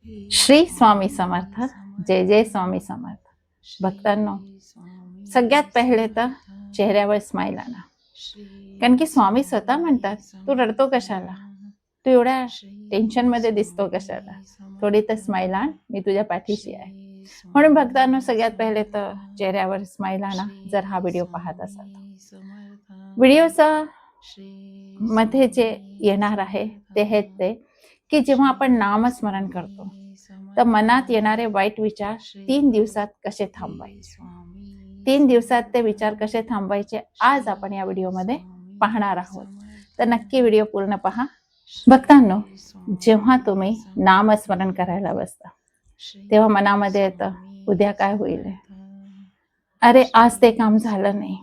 श्री स्वामी समर्थ. जय जय स्वामी समर्थ. भक्तांनो, सगळ्यात पहिले तर चेहऱ्यावर स्माईल आणा. कारण की स्वामी स्वतः म्हणतात, तू रडतो कशाला, तू एवढ्या टेन्शन मध्ये दिसतो कशाला, थोडी तर स्माईल आण, मी तुझ्या पाठीशी आहे. म्हणून भक्तांनो, सगळ्यात पहिले तर चेहऱ्यावर स्माईल आणा. जर हा व्हिडिओ पाहत असाल तर व्हिडिओचा मध्ये जे येणार आहे ते हेच ते की जेव्हा आपण नामस्मरण करतो तर मनात येणारे वाईट विचार 3 दिवसात कसे थांबवायचे, 3 दिवसात ते विचार कसे थांबवायचे, आज आपण या व्हिडिओमध्ये पाहणार आहोत. तर नक्की व्हिडिओ पूर्ण पहा. भक्तांनो, जेव्हा तुम्ही नामस्मरण करायला बसता तेव्हा मनामध्ये येतं, उद्या काय होईल, अरे आज ते काम झालं नाही.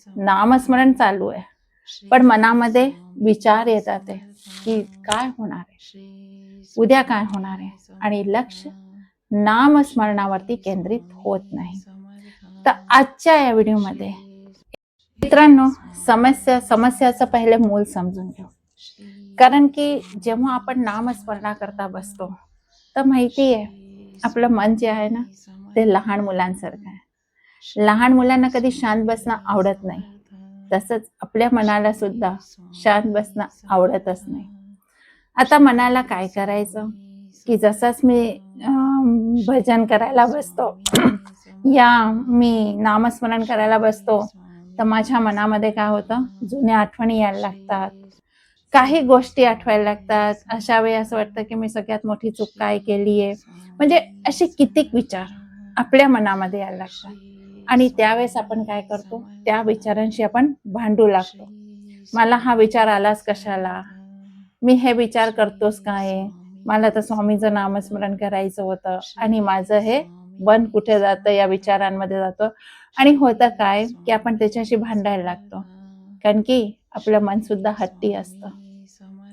नामस्मरण चालू आहे पण मनामध्ये विचार येतात की काय होणार आहे, उद्या काय होणार आहे, आणि लक्ष नामस्मरणावरती केंद्रित होत नाही. तर आजच्या या व्हिडिओमध्ये मित्रांनो, समस्याचं पहिले मूल समजून घेऊ. कारण की जेव्हा आपण नामस्मरणा करता बसतो तर माहिती आहे, आपलं मन जे आहे ना ते लहान मुलांसारखं आहे. लहान मुलांना कधी शांत बसणं आवडत नाही, तसंच आपल्या मनाला सुद्धा शांत बसणं आवडतच नाही. आता मनाला काय करायचं की जसंच मी भजन करायला बसतो या मी नामस्मरण करायला बसतो तर माझ्या मनामध्ये काय होतं, जुन्या आठवणी यायला लागतात, काही गोष्टी आठवायला लागतात. अशा वेळी असं वाटतं की मी सगळ्यात मोठी चूक काय केली आहे, म्हणजे असे कित्येक विचार आपल्या मनामध्ये यायला लागतात. आणि त्यावेळेस आपण काय करतो, त्या विचारांशी आपण भांडू लागतो. मला हा विचार आलाच कशाला, मी हे विचार करतोस काय, मला तर स्वामीचं नामस्मरण करायचं होतं आणि माझं हे मन कुठे जातं, या विचारांमध्ये जातं. आणि होतं काय की आपण त्याच्याशी भांडायला लागतो. कारण की आपलं मन सुद्धा हट्टी असतं.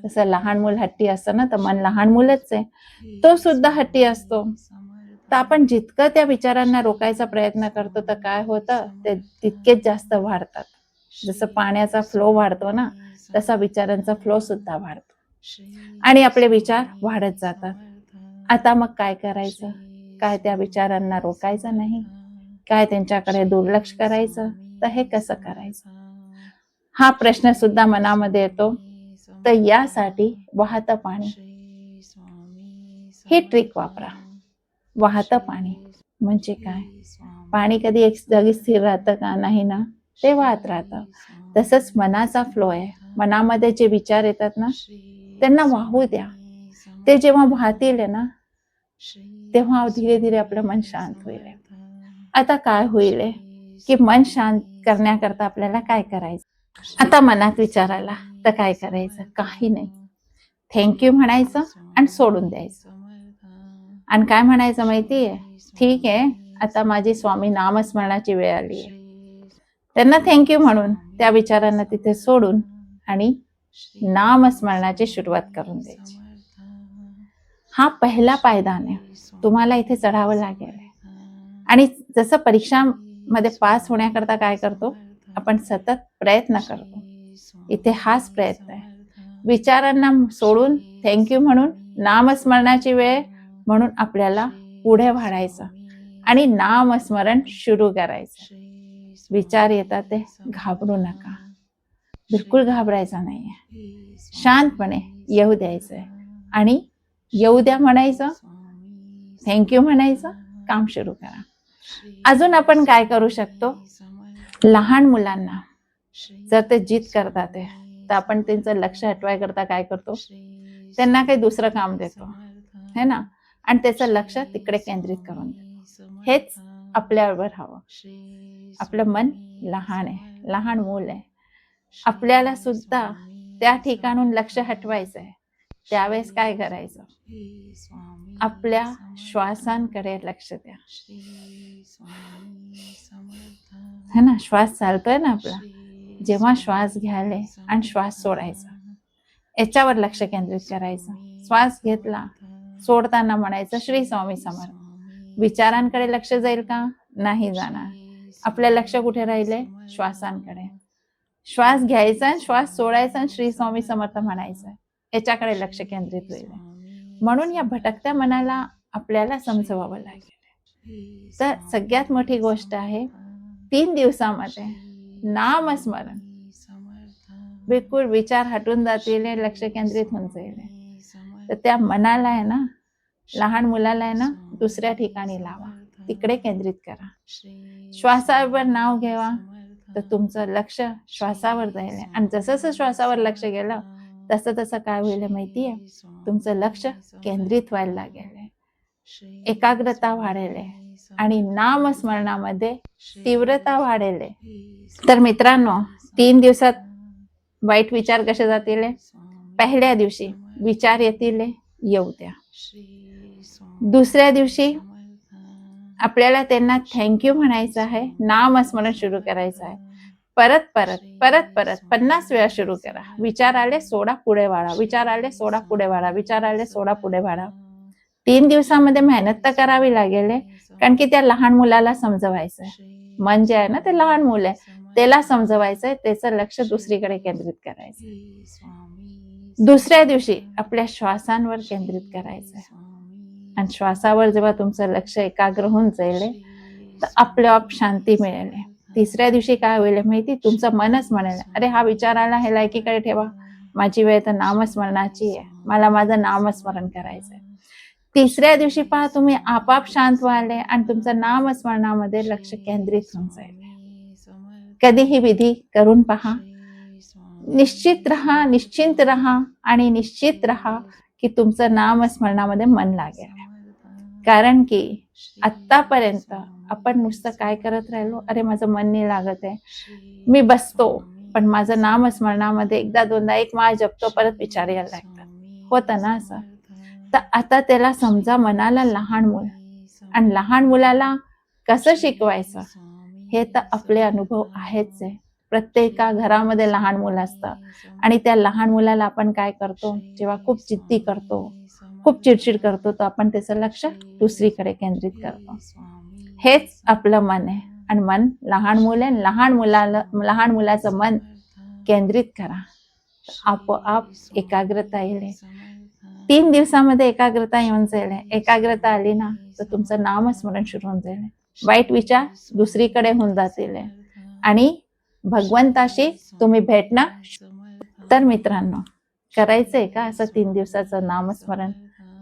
जसं लहान मूल हट्टी असतं ना, तर मन लहान मुलंच आहे, तो सुद्धा हट्टी असतो. तर आपण जितकं त्या विचारांना रोखायचा प्रयत्न करतो तर काय होतं, ते तितकेच जास्त वाढतात. जसं पाण्याचा फ्लो वाढतो ना, तसा विचारांचा फ्लो सुद्धा वाढतो आणि आपले विचार वाढत जातात. आता मग काय करायचं, काय त्या विचारांना रोखायचं नाही, काय त्यांच्याकडे दुर्लक्ष करायचं, तर हे कसं करायचं, हा प्रश्न सुद्धा मनामध्ये येतो. तर यासाठी वाहतं पाणी ही ट्रिक वापरा. वाहतं पाणी म्हणजे काय, पाणी कधी एक जागी स्थिर राहतं का, नाही ना, ते वाहत राहतं. तसंच मनाचा फ्लो आहे. मनामध्ये जे विचार येतात ना त्यांना वाहू द्या. ते जेव्हा वाहतील ना तेव्हा धीरे धीरे आपलं मन शांत होईल. आता काय होईल की मन शांत करण्याकरता आपल्याला काय करायचं. आता मनात विचारायला तर काय करायचं, काही नाही, थँक्यू म्हणायचं आणि सोडून द्यायचं. आणि काय म्हणायचं माहितीये, ठीक आहे, आता माझी स्वामी नामस्मरणाची वेळ आली आहे, त्यांना थँक्यू म्हणून त्या विचारांना तिथे सोडून आणि नामस्मरणाची सुरुवात करून द्यायची. हा पहिला पायदान आहे, तुम्हाला इथे चढावं लागेल. आणि जसं परीक्षामध्ये पास होण्याकरता काय करतो आपण, सतत प्रयत्न करतो, इथे हाच प्रयत्न आहे. विचारांना सोडून थँक्यू म्हणून नामस्मरणाची वेळ म्हणून आपल्याला पुढे वाढायचं आणि नामस्मरण सुरू करायचं. विचार येतात ते घाबरू नका, बिलकुल घाबरायचं नाहीये, शांतपणे येऊ द्यायचंय आणि येऊ द्या म्हणायचं, थँक्यू म्हणायचं, काम सुरू करा. अजून आपण काय करू शकतो, लहान मुलांना जर ते जिद करतात तर आपण त्यांचं लक्ष हटवाय करता काय करतो, त्यांना काही दुसरं काम देतो है ना, आणि त्याचं लक्ष तिकडे केंद्रित करून देतो. हेच आपल्यावर हवं. आपलं मन लहान आहे, लहान मूल आहे, आपल्याला सुद्धा त्या ठिकाणून लक्ष हटवायचं आहे. त्यावेळेस काय करायचं, आपल्या श्वासांकडे लक्ष द्या, है ना. श्वास चालतोय ना आपला, जेव्हा श्वास घ्यायला आणि श्वास सोडायचा याच्यावर लक्ष केंद्रित करायचं. श्वास घेतला, सोडताना म्हणायचं श्री स्वामी समर्थ. विचारांकडे लक्ष जाईल का, नाही जाणार. आपलं लक्ष कुठे राहिले, श्वासांकडे. श्वास घ्यायचा, श्वास सोडायचा, श्री स्वामी समर्थ म्हणायचं, याच्याकडे लक्ष केंद्रित होईल. म्हणून या भटकत्या मनाला आपल्याला समजवावं लागेल. तर सगळ्यात मोठी गोष्ट आहे 3 दिवसामध्ये नामस्मरण. बिलकुल विचार हटून जातील, लक्ष केंद्रित होऊन जाईल. तर त्या मनाला आहे ना, लहान मुलाला आहे ना, दुसऱ्या ठिकाणी लावा, तिकडे केंद्रित करा. श्वासावर नाव घ्यावा, तर तुमचं लक्ष श्वासावर जाईल. आणि जसं श्वासावर लक्ष गेलं तसं तसं काय होईल माहितीये, तुमचं लक्ष केंद्रित व्हायला लागेल, एकाग्रता वाढेल आणि नामस्मरणामध्ये तीव्रता वाढेल. तर मित्रांनो, 3 दिवसात वाईट विचार कसे जातील? पहिल्या दिवशी विचार येतील, येऊ द्या. दुसऱ्या दिवशी आपल्याला त्यांना थँक्यू म्हणायचं आहे, नामस्मरण सुरू करायचं आहे. परत परत परत परत 50 वेळा सुरू करा. विचार आले सोडा, पुढे वाढा. विचार आले सोडा, पुढे वाढा. विचार आले सोडा, पुढे वाढा. 3 दिवसामध्ये मेहनत तर करावी लागेल, कारण की त्या लहान मुलाला समजवायचंय. मन जे आहे ना, ते लहान मुल आहे, त्याला समजवायचंय, त्याचं लक्ष दुसरीकडे केंद्रित करायचं. दुसऱ्या दिवशी आपल्या श्वासांवर केंद्रित करायचंय. आणि श्वासावर जेव्हा तुमचं लक्ष एकाग्र होऊन जाईल, तर आपोआप शांती मिळेल. तिसऱ्या दिवशी काय होईल माहिती, तुमचं मनच म्हणेल, अरे हा विचार आला, हे लायकीकडे ठेवा, माझी वेळ तर नामस्मरणाची आहे, मला माझं नामस्मरण करायचंय. तिसऱ्या दिवशी पहा, तुम्ही आपाप शांत व्हाल आणि तुमचं नामस्मरणामध्ये लक्ष केंद्रित होऊन जाईल. कधीही विधी करून पहा. निश्चित राहा, निश्चिंत राहा आणि निश्चित राहा की तुमचं नामस्मरणामध्ये मन लागेल. कारण की आतापर्यंत आपण नुसतं काय करत राहिलो, अरे माझं मन नाही लागत आहे, मी बसतो पण माझं नामस्मरणामध्ये एकदा दोनदा एक माळ जपतो, परत विचार यायला लागतात, होतं ना असं. तर आता त्याला समजा मनाला लहान मूल, आणि लहान मुलाला कसं शिकवायचं हे तर आपले अनुभव आहेच आहे. प्रत्येका घरामध्ये लहान मुलं असतं आणि त्या लहान मुलाला आपण काय करतो, जेव्हा खूप जिद्दी करतो, खूप चिडचिड करतो, तर आपण त्याचं लक्ष दुसरीकडे केंद्रित करतो. हेच आपलं मन आहे आणि मन लहान मुल आहे. लहान मुलाचं मन केंद्रित करा, आपोआप एकाग्रता येईल. 3 दिवसामध्ये एकाग्रता येऊन जाईल. एकाग्रता आली ना, तर तुमचं नामस्मरण सुरू होऊन जाईल. वाईट विचार दुसरीकडे होऊन जातील आणि भगवंताशी तुम्ही भेटणार. तर मित्रांनो, करायचंय का असं 3 दिवसाचं नामस्मरण?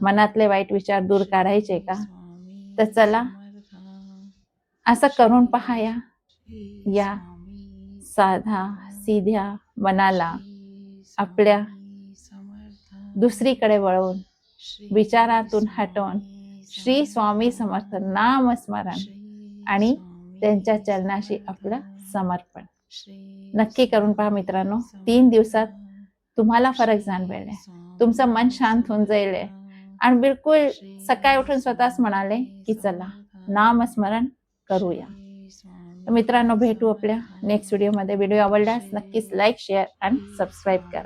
मनातले वाईट विचार दूर काढायचे का? तर चला असं करून पहा. या साधा सीध्या मनाला आपल्या दुसरीकडे वळवून, विचारातून हटवून श्री स्वामी समर्थ नामस्मरण आणि त्यांच्या चरणाशी आपलं समर्पण नक्की करून पहा मित्रांनो. 3 दिवसात तुम्हाला फरक जाणवेल. तुमचं मन शांत होऊन जाईल आणि बिलकुल सकाळी उठून स्वतःच म्हणाले की चला नामस्मरण करूया. मित्रांनो, भेटू आपल्या नेक्स्ट व्हिडिओमध्ये. व्हिडिओ आवडल्यास नक्कीच लाईक, शेअर आणि सबस्क्राईब करा.